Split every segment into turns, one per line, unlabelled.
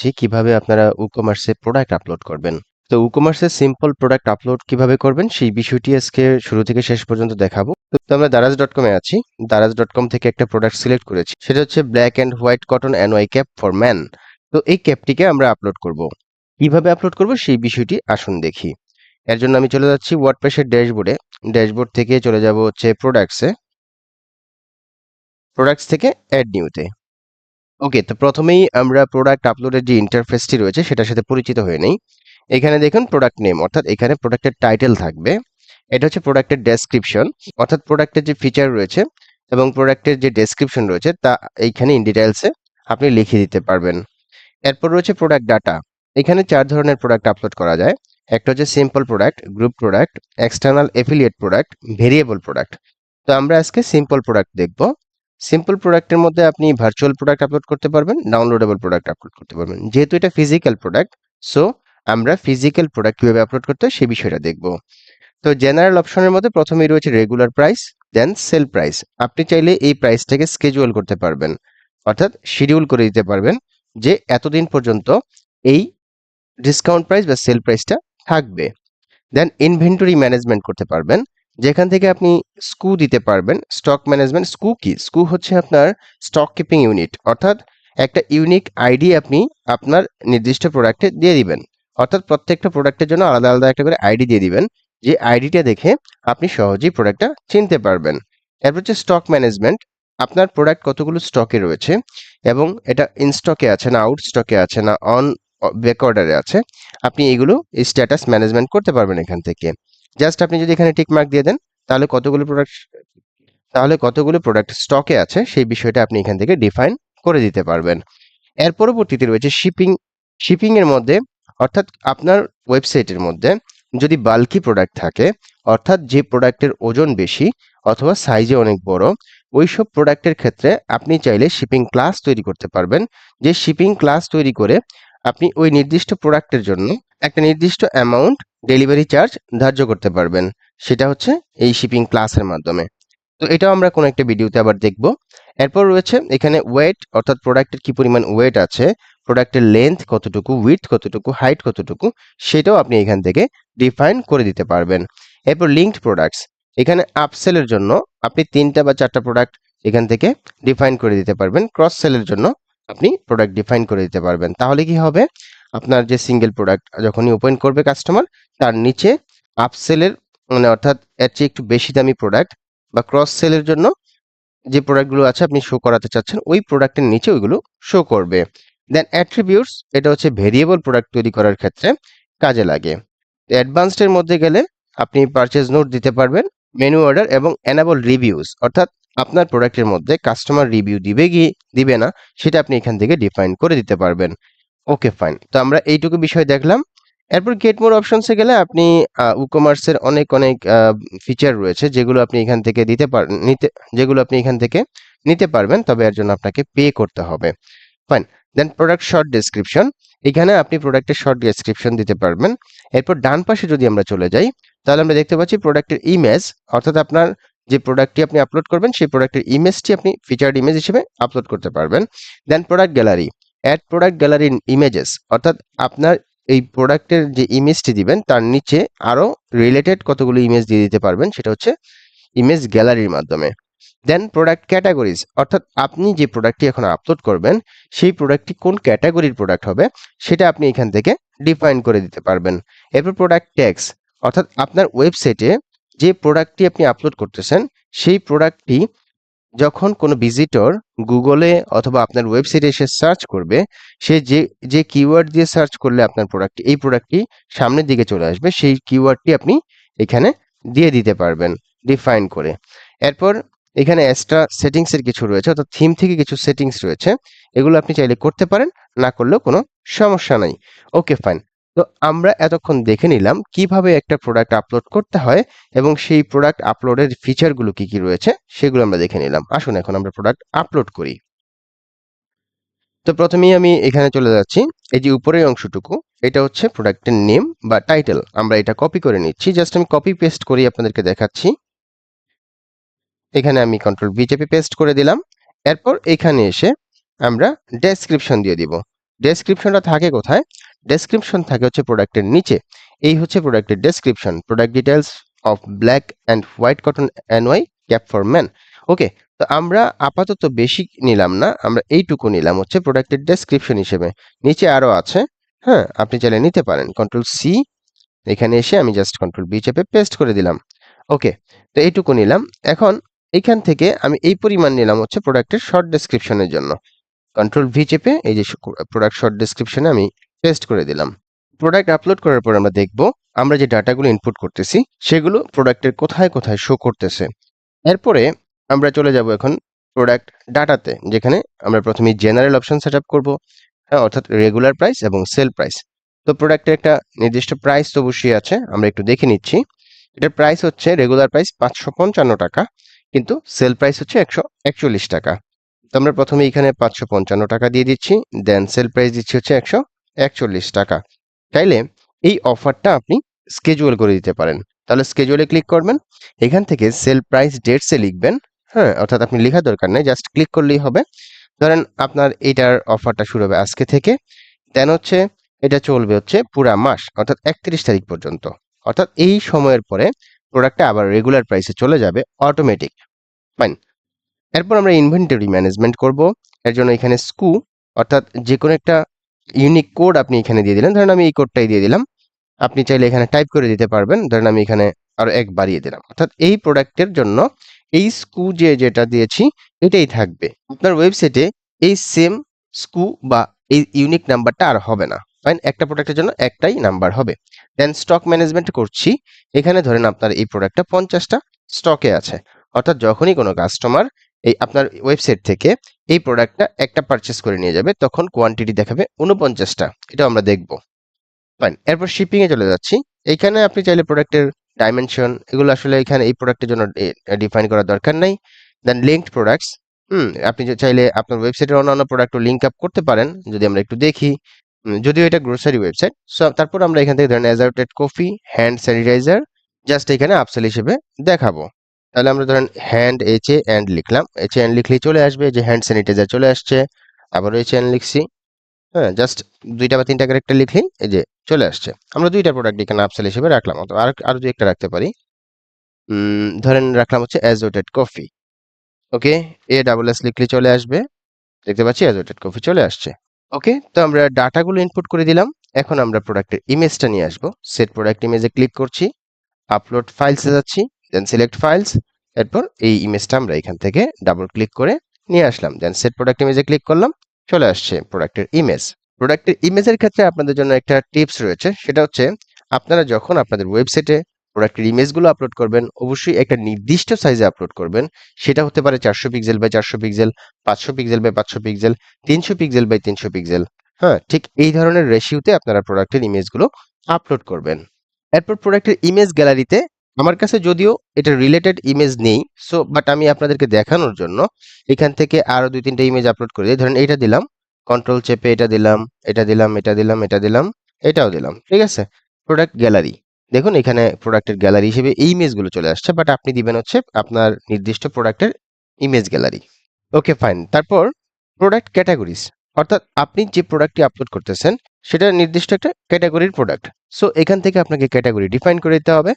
দেখাচ্ছি কিভাবে আপনারা WooCommerce প্রোডাক্ট আপলোড করবেন। তো WooCommerce সিম্পল প্রোডাক্ট আপলোড কিভাবে করবেন সেই বিষয়টি আজকে শুরু থেকে শেষ পর্যন্ত দেখাবো। তো আমরা daraz.com এ আছি। daraz.com থেকে একটা প্রোডাক্ট সিলেক্ট করেছি, সেটা হচ্ছে black and white cotton NY cap for man. তো এই ক্যাপটিকে আমরা আপলোড করব। কিভাবে আপলোড করব সেই বিষয়টি আসুন দেখি। এর জন্য আমি চলে যাচ্ছি ওয়ার্ডপ্রেসের ড্যাশবোর্ডে। ড্যাশবোর্ড থেকে চলে যাব হচ্ছে প্রোডাক্টসে, প্রোডাক্টস থেকে অ্যাড নিউতে। ওকে, তো প্রথমেই আমরা প্রোডাক্ট আপলোডের যে ইন্টারফেসটি রয়েছে সেটার সাথে পরিচিত হয়ে নেই। এখানে দেখুন প্রোডাক্ট নেম, অর্থাৎ এখানে প্রোডাক্টের টাইটেল থাকবে। এটা হচ্ছে প্রোডাক্টের ডেসক্রিপশন, অর্থাৎ প্রোডাক্টের যে ফিচার রয়েছে এবং প্রোডাক্টের যে ডেসক্রিপশন রয়েছে তা এইখানে ইন ডিটেইলসে আপনি লিখে দিতে পারবেন। এরপর রয়েছে প্রোডাক্ট ডাটা। এখানে 4 ধরনের প্রোডাক্ট আপলোড করা যায়। একটা হচ্ছে simple product, group product, external affiliate product, variable product. তো আমরা আজকে সিম্পল প্রোডাক্ট দেখব। সিম্পল প্রোডাক্টের মধ্যে আপনি ভার্চুয়াল প্রোডাক্ট আপলোড করতে পারবেন, ডাউনলোডেবল প্রোডাক্ট আপলোড করতে পারবেন। যেহেতু এটা ফিজিক্যাল প্রোডাক্ট, সো আমরা ফিজিক্যাল প্রোডাক্ট কিভাবে আপলোড করতে হয় সেই বিষয়টা দেখব। তো জেনারেল অপশনের মধ্যে প্রথমেই রয়েছে রেগুলার প্রাইস, দেন সেল প্রাইস। আপনি চাইলে এই প্রাইসটাকে স্কেজুয়াল করতে পারবেন, অর্থাৎ শিডিউল করে দিতে পারবেন যে এতদিন পর্যন্ত এই ডিসকাউন্ট প্রাইস বা সেল প্রাইসটা থাকবে। দেন ইনভেন্টরি ম্যানেজমেন্ট করতে পারবেন, যেখান থেকে আপনি স্কু দিতে পারবেন। স্টক ম্যানেজমেন্ট স্কু কি? স্কু হচ্ছে আপনার স্টক কিপিং ইউনিট, অর্থাৎ একটা ইউনিক আইডি আপনি আপনার নির্দিষ্ট প্রোডাক্টে দিয়ে দিবেন, অর্থাৎ প্রত্যেকটা প্রোডাক্টের জন্য আলাদা আলাদা একটা করে আইডি দিয়ে দিবেন, যে আইডিটা দেখে আপনি সহজেই প্রোডাক্টটা চিনতে পারবেন। এরপর হচ্ছে স্টক ম্যানেজমেন্ট, আপনার প্রোডাক্ট কতগুলো স্টকে রয়েছে এবং এটা ইন স্টকে আছে না আউট স্টকে আছে না অন ব্যাক অর্ডারে আছে, আপনি এগুলো স্ট্যাটাস ম্যানেজমেন্ট করতে পারবেন এখান থেকে। জাস্ট আপনি যদি এখানে টিক মার্ক দিয়ে দেন তাহলে কতগুলো প্রোডাক্ট স্টকে আছে সেই বিষয়টা আপনি এখান থেকে ডিফাইন করে দিতে পারবেন। এর পরবর্তীতে রয়েছে শিপিং। শিপিং এর মধ্যে, অর্থাৎ আপনার ওয়েবসাইটের মধ্যে যদি বাল্কি প্রোডাক্ট থাকে, অর্থাৎ যে প্রোডাক্টের ওজন বেশি অথবা সাইজে অনেক বড়, ওইসব প্রোডাক্টের ক্ষেত্রে আপনি চাইলে শিপিং ক্লাস তৈরি করতে পারবেন। যে শিপিং ক্লাস তৈরি করে আপনি ওই নির্দিষ্ট প্রোডাক্টের জন্য একটা নির্দিষ্ট অ্যামাউন্ট ডেলিভারি চার্জ ধার্য করতে পারবেন, সেটা হচ্ছে এই শিপিং ক্লাসের মাধ্যমে। তো এটাও আমরা কোনো একটা ভিডিওতে আবার দেখব। এরপর রয়েছে এখানে ওয়েট, অর্থাৎ প্রোডাক্টের কি পরিমাণ ওয়েট আছে, প্রোডাক্টের লেন্থ কতটুকু, উইডথ কতটুকু, হাইট কতটুকু, সেটাও আপনি এখান থেকে ডিফাইন করে দিতে পারবেন। এরপর লিঙ্কড প্রোডাক্টস, এখানে আপসেলের জন্য আপনি 3টা বা 4টা প্রোডাক্ট এখান থেকে ডিফাইন করে দিতে পারবেন। ক্রস সেলের জন্য আপনি প্রোডাক্ট ডিফাইন করে দিতে পারবেন। তাহলে কি হবে, আপনার যে সিঙ্গেল প্রোডাক্ট যখনই ওপেন করবে কাস্টমার, তার নিচে আপসেলের মানে অর্থাৎ এর চেয়ে একটু বেশি দামি প্রোডাক্ট বা ক্রস সেলের জন্য যে প্রোডাক্টগুলো আছে আপনি শো করাতে চাচ্ছেন, ওই প্রোডাক্টের নিচে ওইগুলো শো করবে। দেন অ্যাট্রিবিউটস, এটা হচ্ছে ভেরিয়েবল প্রোডাক্ট তৈরি করার ক্ষেত্রে কাজে লাগে। অ্যাডভান্সড এর মধ্যে গেলে আপনি পারচেজ নোট দিতে পারবেন, মেনু অর্ডার এবং এনাবল রিভিউস, অর্থাৎ আপনার প্রোডাক্টের মধ্যে কাস্টমার রিভিউ দিবে কি দিবে না সেটা আপনি এখান থেকে ডিফাইন করে দিতে পারবেন। ওকে ফাইন, তো আমরা এইটুকু বিষয় দেখলাম। এরপর গেট মোর অপশনসে গেলে আপনি WooCommerce এর অনেক অনেক ফিচার রয়েছে যেগুলো আপনি এখান থেকে যেগুলো আপনি এখান থেকে নিতে পারবেন, তবে এর জন্য আপনাকে পে করতে হবে। ফাইন। দেন প্রোডাক্ট শর্ট ডেসক্রিপশন, এখানে আপনি প্রোডাক্টের শর্ট ডেসক্রিপশন দিতে পারবেন। এরপর ডান পাশে যদি আমরা চলে যাই, তাহলে আমরা দেখতে পাচ্ছি প্রোডাক্টের ইমেজ, অর্থাৎ আপনার যে প্রোডাক্টটি আপনি আপলোড করবেন সেই প্রোডাক্টের ইমেজটি আপনি ফিচার্ড ইমেজ হিসেবে আপলোড করতে পারবেন। Then product gallery, add product gallery images, অর্থাৎ আপনার এই প্রোডাক্টের যে ইমেজটি দিবেন তার নিচে আরো রিলেটেড কতগুলো ইমেজ দিয়ে দিতে পারবেন, সেটা হচ্ছে ইমেজ গ্যালারির মাধ্যমে। দেন প্রোডাক্ট ক্যাটাগরিজ, অর্থাৎ আপনি যে প্রোডাক্টটি এখন আপলোড করবেন সেই প্রোডাক্টটি কোন ক্যাটাগরির প্রোডাক্ট হবে সেটা আপনি এখান থেকে ডিফাইন করে দিতে পারবেন। এরপর প্রোডাক্ট ট্যাগস, অর্থাৎ আপনার ওয়েবসাইটে যে প্রোডাক্টটি আপনি আপলোড করতেছেন সেই প্রোডাক্টটি যখন কোনো ভিজিটর গুগলে অথবা আপনার ওয়েবসাইটে এসে সার্চ করবে, সে যে যে কিওয়ার্ড দিয়ে সার্চ করলে আপনার প্রোডাক্টটি সামনের দিকে চলে আসবে, সেই কিওয়ার্ডটি আপনি এখানে দিয়ে দিতে পারবেন ডিফাইন করে। এরপর এখানে এক্সট্রা সেটিংসের কিছু রয়েছে, অর্থাৎ থিম থেকে কিছু সেটিংস রয়েছে, এগুলো আপনি চাইলে করতে পারেন, না করলেও কোনো সমস্যা নাই। ওকে ফাইন, তো আমরা এতক্ষণ দেখে নিলাম কিভাবে একটা প্রোডাক্ট আপলোড করতে হয় এবং সেই প্রোডাক্ট আপলোডের ফিচারগুলো কি কি রয়েছে সেগুলো আমরা দেখে নিলাম। আসুন এখন আমরা প্রোডাক্ট আপলোড করি। তো প্রথমেই আমি এখানে চলে যাচ্ছি, এই যে উপরের অংশটুকু এটা হচ্ছে প্রোডাক্টের নেম বা টাইটেল, আমরা এটা কপি করে নিচ্ছি। জাস্ট আমি কপি পেস্ট করি আপনাদেরকে দেখাচ্ছি। এখানে আমি কন্ট্রোল ভি চেপে পেস্ট করে দিলাম। এরপর এখানে এসে আমরা ডেসক্রিপশন দিয়ে দিব। ডেসক্রিপশনটা থাকে কোথায়? ডেসক্রিপশন থাকে হচ্ছে প্রোডাক্টের নিচে। এই হচ্ছে প্রোডাক্টের description. Product details of black and white cotton NY cap for men. Okay, তো আমরা আপাতত বেশি নিলাম না, আমরা এইটুকু নিলাম হচ্ছে প্রোডাক্টের ডেসক্রিপশন হিসেবে। নিচে আরো আছে, হ্যাঁ, আপনি চাইলে নিতে পারেন। কন্ট্রোল সি, এখানে এসে আমি জাস্ট কন্ট্রোল বি চেপে পেস্ট করে দিলাম। ওকে, তো এইটুকু নিলাম। এখন এইখান থেকে আমি এই পরিমাণ নিলাম হচ্ছে প্রোডাক্টের শর্ট ডেসক্রিপশনের জন্য। কন্ট্রোল ভি চেপে এই যে প্রোডাক্ট শর্ট ডেসক্রিপশনে আমি পেস্ট করে দিলাম। প্রোডাক্ট আপলোড করার পর আমরা দেখব আমরা যে ডাটাগুলো ইনপুট করতেছি সেগুলো প্রোডাক্টের কোথায় কোথায় শো করতেছে। এরপরে আমরা চলে যাব এখন প্রোডাক্ট ডাটাতে, যেখানে আমরা প্রথমে জেনারেল অপশন সেট আপ করবো, হ্যাঁ, অর্থাৎ রেগুলার প্রাইস এবং সেল প্রাইস। তো প্রোডাক্টের একটা নির্দিষ্ট প্রাইস তো অবশ্যই আছে, আমরা একটু দেখে নিচ্ছি। এটার প্রাইস হচ্ছে রেগুলার প্রাইস 555 টাকা, কিন্তু সেল প্রাইস হচ্ছে 141 টাকা। তো আমরা প্রথমে এখানে 555 টাকা দিয়ে দিচ্ছি, দেন সেল প্রাইস দিচ্ছি হচ্ছে 141 টাকা। চাইলে এই অফারটা আপনি স্কেজুয়াল করে দিতে পারেন। তাহলে স্কেজুয়ালে ক্লিক করবেন, এখান থেকে সেল প্রাইস ডেটসে লিখবেন, হ্যাঁ, অর্থাৎ আপনি লেখার দরকার নেই, জাস্ট ক্লিক করলেই হবে। ধরেন আপনার এটার অফারটা শুরু হবে আজকে থেকে, দেন হচ্ছে এটা চলবে হচ্ছে পুরা মাস, অর্থাৎ 31 তারিখ পর্যন্ত। অর্থাৎ এই সময়ের পরে প্রোডাক্টটা আবার রেগুলার প্রাইসে চলে যাবে অটোমেটিক। ফাইন। এরপর আমরা ইনভেন্টরি ম্যানেজমেন্ট করব। এর জন্য এখানে স্কু, অর্থাৎ যে কোনো একটা ইউনিক কোড আপনি এখানে দিয়ে দিলেন। ধরেন আমি এই কোডটাই দিয়ে দিলাম, আপনি চাইলে এখানে টাইপ করে দিতে পারবেন। ধরেন আমি এখানে আরো এক বাড়িয়ে দিলাম, অর্থাৎ এই প্রোডাক্টের জন্য এই স্কু যেটা দিয়েছি এটাই থাকবে আপনার ওয়েবসাইটে। এই সেম স্কু বা এই ইউনিক নাম্বারটা আর হবে না। ফাইন, একটা প্রোডাক্টের জন্য একটাই নাম্বার হবে। দেন স্টক ম্যানেজমেন্ট করছি। এখানে ধরেন আপনার এই প্রোডাক্টটা 50টা স্টকে আছে, অর্থাৎ যখনই কোনো কাস্টমার এই আপনার ওয়েবসাইট থেকে এই প্রোডাক্টটা একটা পারচেস করে নিয়ে যাবে, তখন কোয়ান্টিটি দেখাবে 49টা। এটা আমরা দেখব। ফাইন, এরপর শিপিং এ চলে যাচ্ছি। এইখানে আপনি চাইলে প্রোডাক্টের ডাইমেনশন এগুলো আসলে এখানে এই প্রোডাক্টের জন্য ডিফাইন করার দরকার নাই। দেন লিঙ্কড প্রোডাক্টস, আপনি চাইলে আপনার ওয়েবসাইটের অন্যান্য প্রোডাক্টও লিঙ্ক আপ করতে পারেন। যদি আমরা একটু দেখি, যদিও এটা গ্রোসারি ওয়েবসাইট, সো তারপর আমরা এখান থেকে ধরেন অ্যাজাউটেড কফি, হ্যান্ড স্যানিটাইজার জাস্ট এখানে আপসেল হিসেবে দেখাবো। তাহলে আমরা ধরেন হ্যান্ড এন্ড লিখলাম, এন্ড লিখলেই চলে আসবে যে হ্যান্ড স্যানিটাইজার চলে আসছে। আবারও এন্ড লিখছি, হ্যাঁ, জাস্ট 2টা বা 3টা ক্যারেক্টার লিখলেই এই যে চলে আসছে। আমরা 2টা প্রোডাক্ট এখানে আপসেল হিসেবে রাখলাম, অথবা আরো 2 একটা রাখতে পারি। ধরেন রাখলাম হচ্ছে অ্যাজোটেড কফি। ওকে, এস লিখলে চলে আসবে। দেখতে পাচ্ছি অ্যাজোটেড কফি চলে আসছে। ওকে, তো আমরা ডাটাগুলো ইনপুট করে দিলাম। এখন আমরা প্রোডাক্টের ইমেজটা নিয়ে আসবো। সেট প্রোডাক্ট ইমেজে ক্লিক করছি, আপলোড ফাইলসে যাচ্ছি, দেন সিলেক্ট ফাইলস। এরপর এই ইমেজটা আমরা এখান থেকে ডাবল ক্লিক করে নিয়ে আসলাম, দেন সেট প্রোডাক্ট ইমেজে ক্লিক করলাম, চলে আসছে প্রোডাক্টের ইমেজ। প্রোডাক্টের ইমেজের ক্ষেত্রে আপনাদের জন্য একটা টিপস রয়েছে, সেটা হচ্ছে আপনারা যখন আপনাদের ওয়েবসাইটে প্রোডাক্টের ইমেজগুলো আপলোড করবেন, অবশ্যই একটা নির্দিষ্ট সাইজে আপলোড করবেন। সেটা হতে পারে 400 pixel by 400 pixel, 500 pixel by 500 pixel, 300 pixel by 300 pixel. হ্যাঁ, ঠিক এই ধরনের রেশিওতে আপনারা প্রোডাক্টের ইমেজগুলো আপলোড করবেন। এরপর প্রোডাক্টের ইমেজ গ্যালারিতে আমার কাছে যদিও এটা রিলেটেড ইমেজ নেই, সো বাট আমি আপনাদেরকে দেখানোর জন্য এখান থেকে আরো 2-3টা ইমেজ আপলোড করে দিই। ধরেন এটা দিলাম, কন্ট্রোল চেপে এটা দিলাম, এটা দিলাম, এটা দিলাম, এটা দিলাম, এটাও দিলাম, ঠিক আছে। প্রোডাক্ট গ্যালারি, দেখুন এখানে প্রোডাক্টের গ্যালারি হিসেবে এই ইমেজগুলো চলে আসছে, বাট আপনি দিবেন হচ্ছে আপনার নির্দিষ্ট প্রোডাক্টের ইমেজ গ্যালারি। ওকে, ফাইন। তারপর প্রোডাক্ট ক্যাটাগরিজ, অর্থাৎ আপনি যে প্রোডাক্টটি আপলোড করতেছেন সেটা নির্দিষ্ট একটা ক্যাটাগরির প্রোডাক্ট। সো এখান থেকে আপনাকে ক্যাটাগরি ডিফাইন করে দিতে হবে।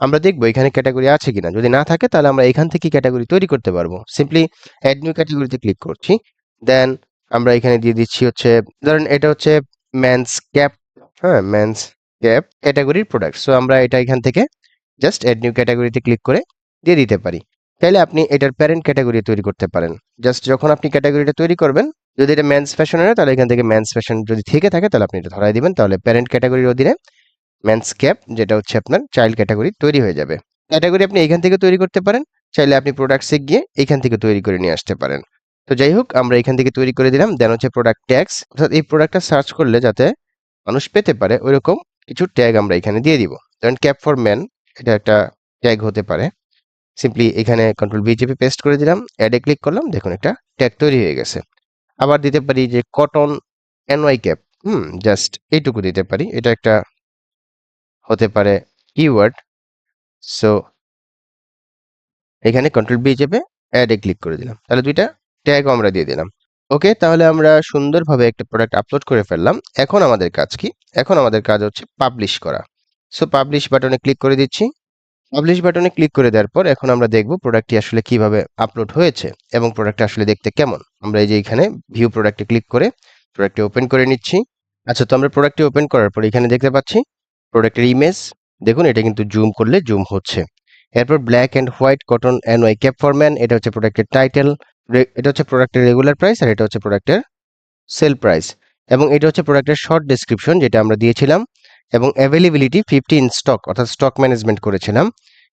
আমরা দেখবো এখানে ক্যাটাগরি আছে কিনা। যদি না থাকে তাহলে আমরা এখান থেকে ক্যাটাগরি তৈরি করতে পারবো। সিম্পলি অ্যাড নিউ ক্যাটাগরিতে ক্লিক করছি, দেন আমরা এখানে দিয়ে দিচ্ছি হচ্ছে, ধরেন এটা হচ্ছে মেন্স ক্যাপ, হ্যাঁ, মেন্স ক্যাপ ক্যাটাগরির প্রোডাক্ট। সো আমরা এটা এখান থেকে জাস্ট অ্যাড নিউ ক্যাটাগরিতে ক্লিক করে দিয়ে দিতে পারি। তাইলে আপনি এটার প্যারেন্ট ক্যাটাগরি তৈরি করতে পারেন। জাস্ট যখন আপনি ক্যাটাগরিটা তৈরি করবেন, যদি এটা মেন্স ফ্যাশনের হয় তাহলে এখান থেকে মেন্স ফ্যাশন যদি থেকে থাকে তাহলে আপনি এটা ধরাই দিবেন, তাহলে প্যারেন্ট ক্যাটাগরির অধীনে মেন্স ক্যাপ যেটা হচ্ছে আপনার চাইল্ড ক্যাটাগরি তৈরি হয়ে যাবে। ক্যাটাগরি আপনি এখান থেকে তৈরি করতে পারেন, চাইলে আপনি প্রোডাক্টসে গিয়ে এখান থেকে তৈরি করে নিয়ে আসতে পারেন। তো যাই হোক, আমরা এখান থেকে তৈরি করে দিলাম। দেন হচ্ছে প্রোডাক্ট ট্যাগস, অর্থাৎ এই প্রোডাক্টটা সার্চ করলে যাতে মানুষ পেতে পারে ওইরকম কিছু ট্যাগ আমরা এখানে দিয়ে দিব। ধরেন ক্যাপ ফর মেন, এটা একটা ট্যাগ হতে পারে। সিম্পলি এখানে কন্ট্রোল ভি চেপে পেস্ট করে দিলাম, অ্যাডে ক্লিক করলাম, দেখুন একটা ট্যাগ তৈরি হয়ে গেছে। আবার দিতে পারি যে কটন এনওয়াই ক্যাপ, জাস্ট এইটুকু দিতে পারি, এটা একটা হতে পারে কিওয়ার্ড। সো এখানে কন্ট্রোল বি চেপে অ্যাডে ক্লিক করে দিলাম, তাহলে 2টা ট্যাগ আমরা দিয়ে দিলাম। ওকে, তাহলে আমরা সুন্দরভাবে একটা প্রোডাক্ট আপলোড করে ফেললাম। এখন আমাদের কাজ কি? এখন আমাদের কাজ হচ্ছে পাবলিশ করা। সো পাবলিশ বাটনে ক্লিক করে দিচ্ছি। পাবলিশ বাটনে ক্লিক করে দেওয়ার পর এখন আমরা দেখব প্রোডাক্টটি আসলে কিভাবে আপলোড হয়েছে এবং প্রোডাক্টটা আসলে দেখতে কেমন। আমরা এই যে এখানে ভিউ প্রোডাক্টে ক্লিক করে প্রোডাক্টটি ওপেন করে নিচ্ছি। আচ্ছা, তো আমরা প্রোডাক্টটি ওপেন করার পর এখানে দেখতে পাচ্ছি প্রোডাক্টের ইমেজ। দেখুন, এটা কিন্তু জুম করলে জুম হচ্ছে। এরপর black and white cotton NY cap for man, এটা হচ্ছে প্রোডাক্টের টাইটেল। এটা হচ্ছে প্রোডাক্টের রেগুলার প্রাইস আর এটা হচ্ছে প্রোডাক্টের সেল প্রাইস, এবং এটা হচ্ছে প্রোডাক্টের শর্ট ডেসক্রিপশন যেটা আমরা দিয়েছিলাম, এবং অ্যাভেলেবিলিটি 50 ইন স্টক, অর্থাৎ স্টক ম্যানেজমেন্ট করেছিলাম।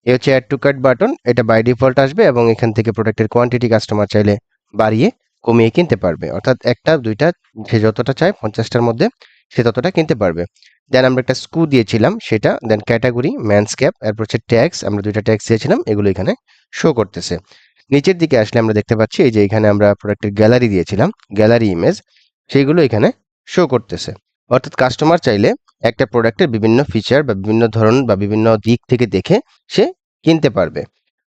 এ হচ্ছে অ্যাড টু কার্ট বাটন, এটা বাই ডিফল্ট আসবে এবং এখান থেকে প্রোডাক্টের কোয়ান্টিটি কাস্টমার চাইলে বাড়িয়ে কমিয়ে কিনতে পারবে, অর্থাৎ একটা দুইটা সে যতটা চায় 50টার মধ্যে সে ততটা কিনতে পারবে। দেন আমরা একটা স্কু দিয়েছিলাম সেটা, দেন ক্যাটাগরি ম্যানস ক্যাপ, এরপর হচ্ছে ট্যাক্স, আমরা দুইটা ট্যাক্স দিয়েছিলাম, এগুলো এখানে শো করতেছে। নিচের দিকে আসলে আমরা দেখতে পাচ্ছি এই যে এখানে আমরা প্রোডাক্টের গ্যালারি দিয়েছিলাম, গ্যালারি ইমেজ, সেইগুলো এখানে শো করতেছে। অর্থাৎ কাস্টমার চাইলে একটা প্রোডাক্টের বিভিন্ন ফিচার বা বিভিন্ন ধরন বা বিভিন্ন দিক থেকে দেখে সে কিনতে পারবে।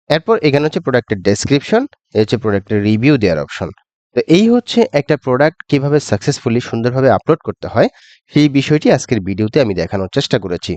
এরপর এখানে হচ্ছে প্রোডাক্টের ডেসক্রিপশন, এই হচ্ছে প্রোডাক্টের রিভিউ দেওয়ার অপশন। তো এই হচ্ছে একটা প্রোডাক্ট কিভাবে সাকসেসফুলি সুন্দরভাবে আপলোড করতে হয় সেই বিষয়টি আজকের ভিডিওতে আমি দেখানোর চেষ্টা করেছি।